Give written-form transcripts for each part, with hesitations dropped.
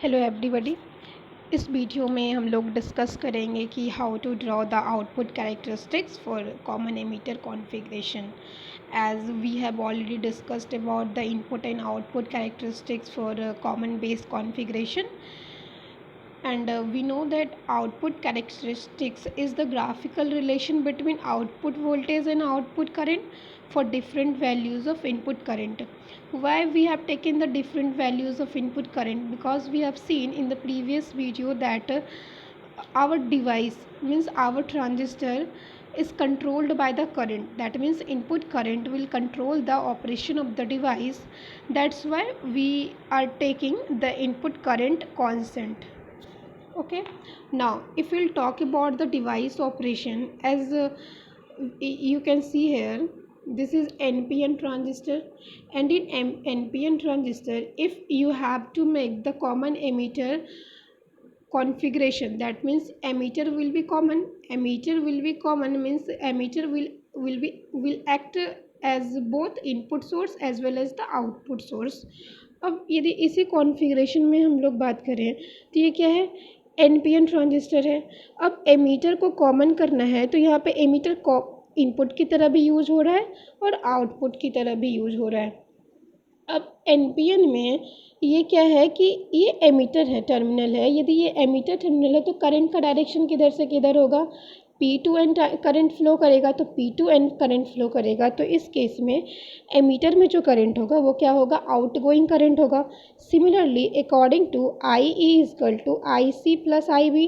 Hello everybody. इस video में हम लोग डिस्कस करेंगे कि how to draw the output characteristics for common emitter configuration. As we have already discussed about the input and output characteristics for common base configuration, and we know that output characteristics is the graphical relation between output voltage and output current for different values of input current. Why we have taken the different values of input current? Because we have seen in the previous video that our device, means our transistor, is controlled by the current. That means input current will control the operation of the device. That's why we are taking the input current constant. Okay, now if we'll talk about the device operation, as you can see here, this is NPN transistor, and in NPN transistor, if you have to make the common emitter configuration, that means emitter will be common. Emitter will be common means emitter will act as both input source as well as the output source. अब यदि इसी configuration में हम लोग बात करें तो ये क्या है, NPN ट्रांजिस्टर है। अब एमीटर को कॉमन करना है तो यहाँ पे एमीटर इनपुट की तरह भी यूज़ हो रहा है और आउटपुट की तरह भी यूज़ हो रहा है। अब NPN में ये क्या है कि ये एमीटर है, टर्मिनल है। यदि ये एमीटर टर्मिनल है तो करंट का डायरेक्शन किधर से किधर होगा, P2N करंट फ्लो करेगा, तो P2N करंट फ्लो करेगा। तो इस केस में एमीटर में जो करंट होगा वो क्या होगा, आउटगोइंग करंट होगा। Similarly according to IE is equal to IC plus IB,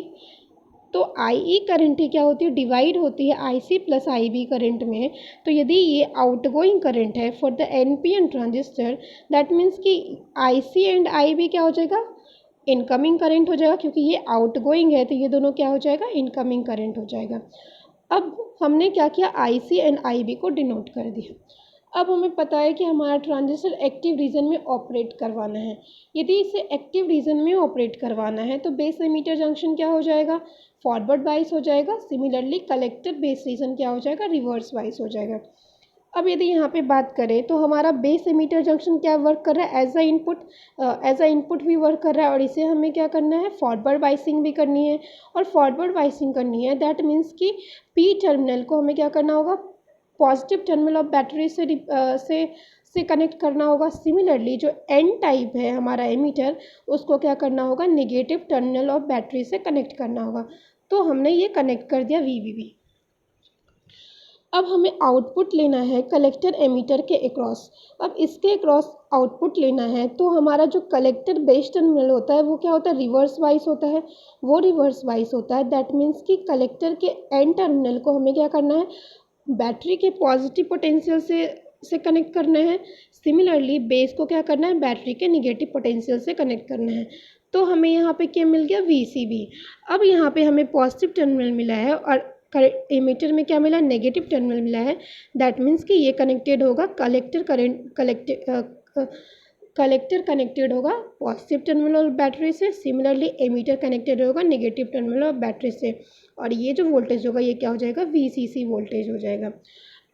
तो IE करंट ही क्या होती है, डिवाइड होती है IC प्लस IB करंट में। तो यदि ये आउटगोइंग करंट है for the NPN transistor, that means कि IC एंड IB क्या हो जाएगा, इनकमिंग करंट हो जाएगा, क्योंकि ये आउटगोइंग है तो ये दोनों क्या हो जाएगा, इनकमिंग करंट हो जाएगा। अब हमने क्या किया, IC एंड IB को डिनोट कर दिया। अब हमें पता है कि हमारा ट्रांजिस्टर एक्टिव रीजन में ऑपरेट करवाना है। यदि इसे एक्टिव रीजन में ऑपरेट करवाना है तो बेस एमीटर जंक्शन क्या हो जाएगा, फॉरवर्ड वाइज हो जाएगा। सिमिलरली कलेक्टर बेस रीजन क्या हो जाएगा, रिवर्स वाइज हो जाएगा। अब यदि यहाँ पे बात करें तो हमारा बेस एमीटर जंक्शन क्या वर्क कर रहा है, एज अ इनपुट भी वर्क कर रहा है, और इसे हमें क्या करना है, फॉरवर्ड वाइसिंग भी करनी है। और फॉरवर्ड वाइसिंग करनी है दैट मीन्स कि पी टर्मिनल को हमें क्या करना होगा, पॉजिटिव टर्मिनल ऑफ बैटरी से कनेक्ट करना होगा। सिमिलरली जो एन टाइप है हमारा एमीटर, उसको क्या करना होगा, नेगेटिव टर्मिनल ऑफ बैटरी से कनेक्ट करना होगा। तो हमने ये कनेक्ट कर दिया VVB। अब हमें आउटपुट लेना है कलेक्टर एमीटर के अक्रॉस। अब इसके अक्रॉस आउटपुट लेना है तो हमारा जो कलेक्टर बेस टर्मिनल होता है वो क्या होता है, रिवर्स वाइज होता है। वो रिवर्स वाइज होता है, दैट मीन्स कि कलेक्टर के एन टर्मिनल को हमें क्या करना है, बैटरी के पॉजिटिव पोटेंशियल से कनेक्ट करना है। सिमिलरली बेस को क्या करना है, बैटरी के निगेटिव पोटेंशियल से कनेक्ट करना है। तो हमें यहाँ पे क्या मिल गया, VCB। अब यहाँ पे हमें पॉजिटिव टर्मिनल मिला है और एमीटर में क्या मिला, नेगेटिव टर्मिनल मिला है। दैट मीन्स कि ये कनेक्टेड होगा कलेक्टर कनेक्टेड होगा पॉजिटिव टर्मिनल ऑफ बैटरी से। सिमिलरली एमीटर कनेक्टेड होगा नेगेटिव टर्मिनल ऑफ बैटरी से, और ये जो वोल्टेज होगा ये क्या हो जाएगा, VCC वोल्टेज हो जाएगा।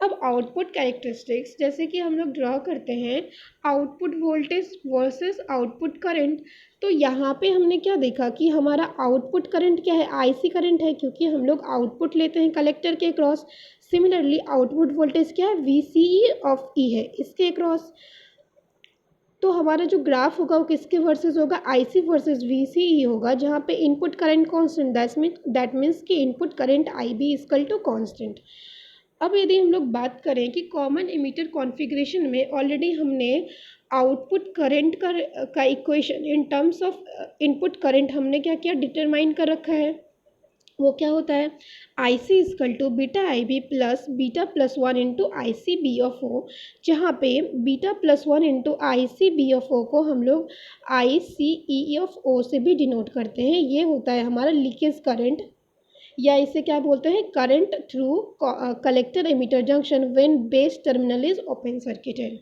अब आउटपुट कैरेक्टरिस्टिक्स जैसे कि हम लोग ड्रॉ करते हैं output voltage versus output current. तो यहाँ पे हमने क्या देखा कि हमारा आउटपुट करंट क्या है, IC करंट है, क्योंकि हम लोग आउटपुट लेते हैं कलेक्टर के क्रॉस। सिमिलरली आउटपुट वोल्टेज क्या है, VCE ऑफ E है, इसके क्रॉस। तो हमारा जो ग्राफ होगा वो किसके वर्सेस होगा, IC वर्सेस VCE होगा, जहाँ पे input current constant, that means कि input current IB equal to constant. अब यदि हम लोग बात करें कि कॉमन एमीटर कॉन्फ़िगरेशन में ऑलरेडी हमने आउटपुट करंट का equation in terms of input current हमने क्या किया, डिटरमाइन कर रखा है। वो क्या होता है, IC equal to beta IB plus beta plus 1 into ICB of O, जहाँ पे beta plus 1 into ICB of O को हम लोग ICE ऑफ O से भी डिनोट करते हैं। ये होता है हमारा लीकेज करंट, या इसे क्या बोलते हैं, current through collector emitter junction when base terminal is open circuited.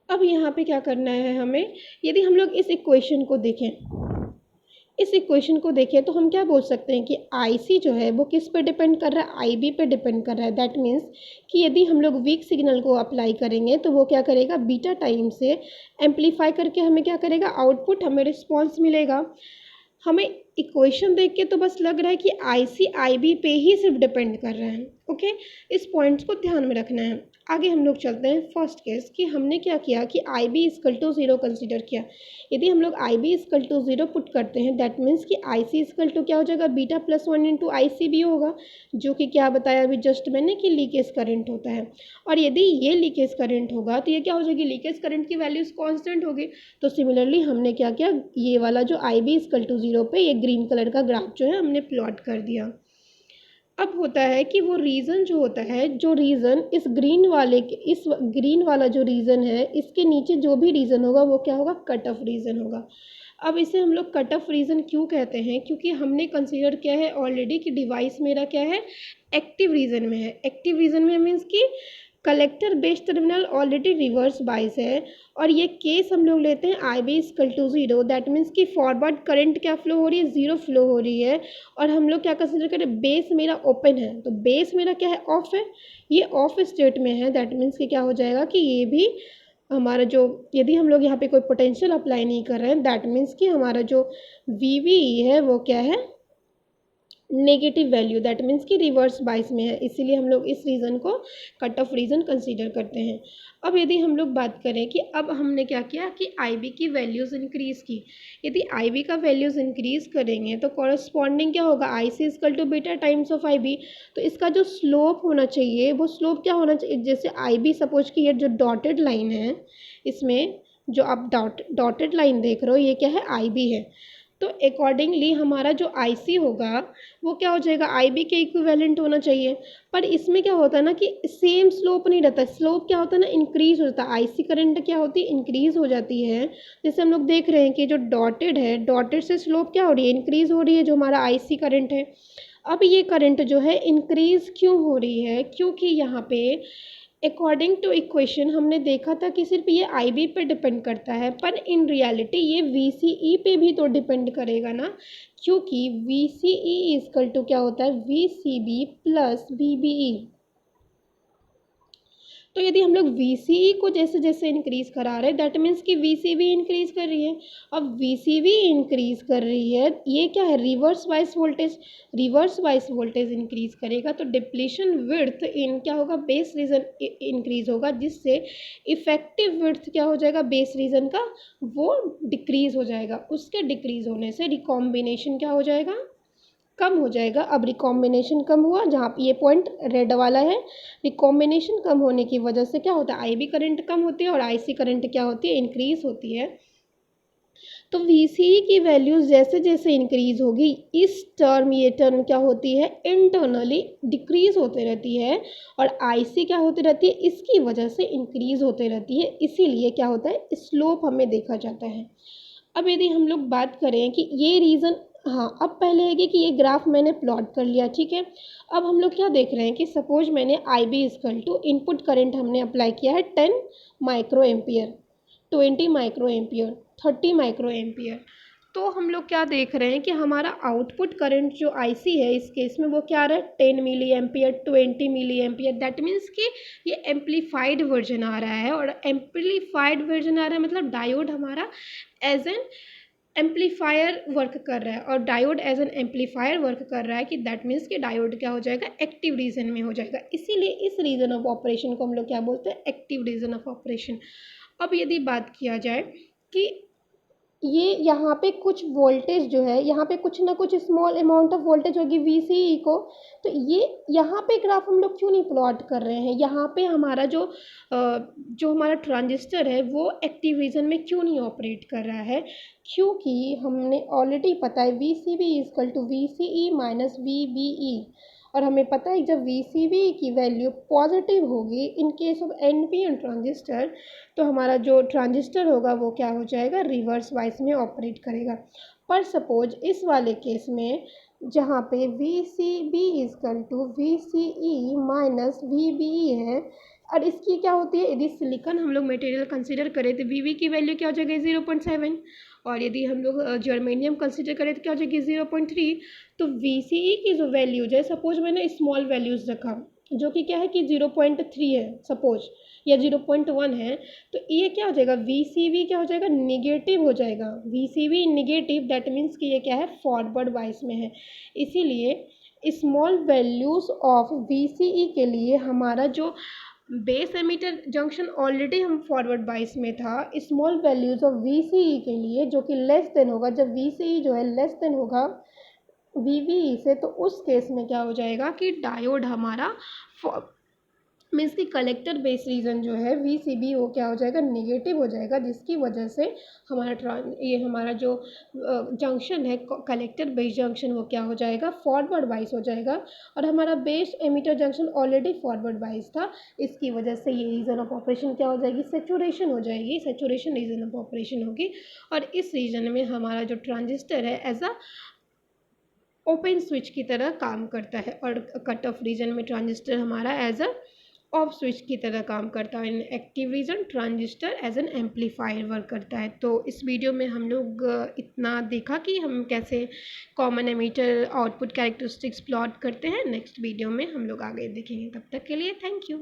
अब यहाँ पे क्या करना है हमें, यदि हम लोग इस इक्वेशन को देखें, इस इक्वेशन को देखें तो हम क्या बोल सकते हैं कि IC जो है वो किस पे डिपेंड कर रहा है, IB पे डिपेंड कर रहा है। दैट मीन्स कि यदि हम लोग वीक सिग्नल को अप्लाई करेंगे तो वो क्या करेगा, बीटा टाइम से एम्पलीफाई करके हमें क्या करेगा, आउटपुट हमें रिस्पॉन्स मिलेगा। हमें इक्वेशन देख के तो बस लग रहा है कि IC IB पे ही सिर्फ डिपेंड कर रहा है। ओके, इस पॉइंट्स को ध्यान में रखना है। आगे हम लोग चलते हैं फर्स्ट केस कि हमने क्या किया कि IB इक्वल टू 0 कंसिडर किया। यदि हम लोग IB इक्वल टू 0 पुट करते हैं दैट मीन्स कि IC इक्वल टू क्या हो जाएगा, बीटा प्लस 1 इंटू ICB होगा, जो कि क्या बताया अभी जस्ट मैंने कि लीकेज करंट होता है। और यदि ये लीकेज करंट होगा तो ये क्या हो जाएगी, लीकेज करंट की वैल्यूज कांस्टेंट होगी। तो सिमिलरली हमने क्या किया, ये वाला जो IB इक्वल टू 0 पे ये ग्रीन कलर का ग्राफ जो है हमने प्लॉट कर दिया। अब होता है कि वो रीज़न जो होता है, जो रीज़न इस ग्रीन वाले के, इस ग्रीन वाला जो रीज़न है इसके नीचे जो भी रीज़न होगा वो क्या होगा, कट ऑफ रीज़न होगा। अब इसे हम लोग कट ऑफ रीज़न क्यों कहते हैं, क्योंकि हमने कंसीडर किया है ऑलरेडी कि डिवाइस मेरा क्या है, एक्टिव रीज़न में है। एक्टिव रीज़न में मीन्स कि collector base terminal already reverse bias है। और ये केस हम लोग लेते हैं IB equal to 0, that means कि फॉरवर्ड करंट क्या फ्लो हो रही है, 0 फ्लो हो रही है। और हम लोग क्या कंसिडर करें, बेस मेरा ओपन है, तो बेस मेरा क्या है, ऑफ है, ये ऑफ स्टेट में है। दैट मीन्स कि क्या हो जाएगा कि ये भी हमारा जो, यदि हम लोग यहाँ पे कोई पोटेंशियल अप्लाई नहीं कर रहे हैं दैट मीन्स कि हमारा जो VBE है वो क्या है, नेगेटिव वैल्यू, दैट मीन्स कि रिवर्स बाइस में है। इसीलिए हम लोग इस रीज़न को कट ऑफ रीज़न कंसीडर करते हैं। अब यदि हम लोग बात करें कि अब हमने क्या किया कि IB की वैल्यूज़ इंक्रीज़ की। यदि IB का वैल्यूज़ इंक्रीज़ करेंगे तो कॉरस्पॉन्डिंग क्या होगा, IC equal to beta times of IB। तो इसका जो स्लोप होना चाहिए वो स्लोप क्या होना चाहिए, जैसे IB सपोज कि ये जो डॉटेड लाइन है, इसमें जो आप डॉटेड लाइन देख रहे हो ये क्या है, IB है। तो अकॉर्डिंगली हमारा जो IC होगा वो क्या हो जाएगा, IB के इक्विवेलेंट होना चाहिए। पर इसमें क्या होता है ना कि सेम स्लोप नहीं रहता, स्लोप क्या होता है ना, इंक्रीज हो जाता है। IC करंट क्या होती है, इंक्रीज हो जाती है। जैसे हम लोग देख रहे हैं कि जो डॉटेड है, डॉटेड से स्लोप क्या हो रही है, इंक्रीज हो रही है, जो हमारा IC करंट है। अब ये करंट जो है इंक्रीज क्यों हो रही है, क्योंकि यहाँ पे अकॉर्डिंग टू इक्वेशन हमने देखा था कि सिर्फ ये IB पे डिपेंड करता है, पर इन रियलिटी ये VCE पे भी तो डिपेंड करेगा ना, क्योंकि VCE इक्वल टू क्या होता है, VCB प्लस VBE। तो यदि हम लोग VCE को जैसे जैसे इंक्रीज़ करा रहे हैं दैट मीन्स कि VCB इंक्रीज़ कर रही है। अब VCB इंक्रीज़ कर रही है, ये क्या है, reverse bias voltage. Reverse bias voltage increase करेगा तो डिप्लीशन विड्थ इन क्या होगा, बेस रीजन इंक्रीज़ होगा, जिससे इफेक्टिव विड्थ क्या हो जाएगा, बेस रीजन का वो डिक्रीज़ हो जाएगा। उसके डिक्रीज़ होने से रिकॉम्बिनेशन क्या हो जाएगा, कम हो जाएगा। अब रिकॉम्बिनेशन कम हुआ, जहाँ पे ये पॉइंट रेड वाला है, रिकॉम्बिनेशन कम होने की वजह से क्या होता है, IB करंट कम होती है और IC करंट क्या होती है, इंक्रीज होती है। तो VCE की वैल्यूज जैसे जैसे इंक्रीज होगी, इस टर्म ये टर्म क्या होती है, इंटरनली डिक्रीज होते रहती है। और IC क्या होती रहती है, इसकी वजह से इंक्रीज होते रहती है। इसीलिए क्या होता है, स्लोप हमें देखा जाता है। अब यदि हम लोग बात करें कि ये रीज़न, हाँ अब पहले है कि ये ग्राफ मैंने प्लॉट कर लिया, ठीक है। अब हम लोग क्या देख रहे हैं कि सपोज मैंने IB equal to input current हमने अप्लाई किया है 10 micro ampere, 20 micro ampere, 30 micro ampere. तो हम लोग क्या देख रहे हैं कि हमारा आउटपुट करंट जो IC है इस केस में वो क्या आ रहा है, 10 milli ampere, 20 milli ampere. That means कि ये एम्पलीफाइड वर्जन आ रहा है। और एम्पलीफाइड वर्जन आ रहा है मतलब डायोड हमारा एज एन एम्पलीफायर वर्क कर रहा है। और diode as an amplifier work कर रहा है कि दैट मीन्स कि डायोड क्या हो जाएगा, एक्टिव रीजन में हो जाएगा। इसीलिए इस रीजन ऑफ ऑपरेशन को हम लोग क्या बोलते हैं, एक्टिव रीजन ऑफ ऑपरेशन। अब यदि बात किया जाए कि ये यहाँ पे कुछ वोल्टेज जो है, यहाँ पे कुछ ना कुछ स्मॉल अमाउंट ऑफ वोल्टेज होगी VCE को, तो ये यहाँ पे ग्राफ हम लोग क्यों नहीं प्लॉट कर रहे हैं, यहाँ पे हमारा जो हमारा ट्रांजिस्टर है वो एक्टिव रीजन में क्यों नहीं ऑपरेट कर रहा है, क्योंकि हमने ऑलरेडी पता है VCB equal to VCE minus VBE। और हमें पता है जब VCB की वैल्यू पॉजिटिव होगी in case of NPN transistor, तो हमारा जो ट्रांजिस्टर होगा वो क्या हो जाएगा, रिवर्स वाइस में ऑपरेट करेगा। पर सपोज इस वाले केस में जहाँ पे VCB equal to VCE minus VBE है, और इसकी क्या होती है, यदि सिलिकॉन हम लोग मटेरियल कंसीडर करें तो VB की वैल्यू क्या हो जाएगी 0.7, और यदि हम लोग जर्मेनियम कंसिडर करें तो क्या हो जाएगी 0.3। तो VCE की जो वैल्यूज है, सपोज मैंने स्मॉल वैल्यूज रखा जो कि क्या है कि 0.3 है सपोज, या 0.1 है, तो ये क्या हो जाएगा, VCV क्या हो जाएगा, निगेटिव हो जाएगा। VCV निगेटिव, दैट मीन्स कि ये क्या है, फॉरवर्ड बाइस में है। इसीलिए स्मॉल वैल्यूज ऑफ VCE के लिए हमारा जो बेस एमिटर जंक्शन ऑलरेडी हम फॉरवर्ड बाइस में था, स्मॉल वैल्यूज ऑफ VCE के लिए जो कि लेस देन होगा, जब VCE जो है लेस देन होगा VVE से, तो उस केस में क्या हो जाएगा कि डायोड हमारा मीन्स कि कलेक्टर बेस रीजन जो है VCB वो क्या हो जाएगा, नेगेटिव हो जाएगा, जिसकी वजह से हमारा जो जंक्शन है कलेक्टर बेस जंक्शन वो क्या हो जाएगा, फॉरवर्ड बाइस हो जाएगा। और हमारा base emitter junction already forward बाइस था, इसकी वजह से ये रीजन ऑफ ऑपरेशन क्या हो जाएगी, सेचुरेशन हो जाएगी, सेचुरेशन रीजन ऑफ ऑपरेशन होगी। और इस रीजन में हमारा जो ट्रांजिस्टर है एज अ ओपन स्विच की तरह काम करता है, और कट ऑफ रीजन में ट्रांजिस्टर हमारा एज अ ऑफ स्विच की तरह काम करता है। In active region transistor as an amplifier work करता है। तो इस वीडियो में हम लोग इतना देखा कि हम कैसे common ammeter output characteristics plot करते हैं। नेक्स्ट वीडियो में हम लोग आगे देखेंगे, तब तक के लिए थैंक यू।